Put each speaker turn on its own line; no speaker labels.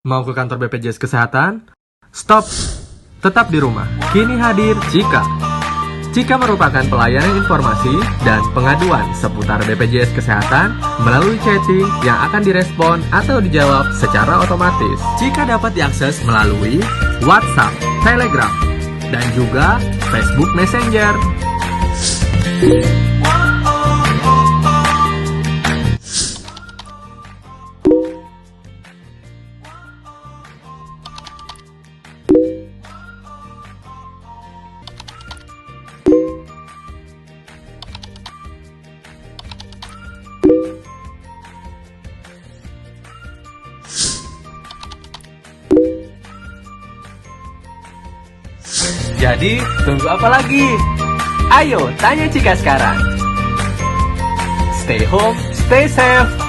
Mau ke kantor BPJS Kesehatan? Stop! Tetap di rumah. Kini hadir Cika. Cika merupakan pelayanan informasi dan pengaduan seputar BPJS Kesehatan melalui chatting yang akan direspon atau dijawab secara otomatis. Cika dapat diakses melalui WhatsApp, Telegram, dan juga Facebook Messenger. Jadi, tunggu apa lagi? Ayo, tanya Cika sekarang. Stay home, stay safe.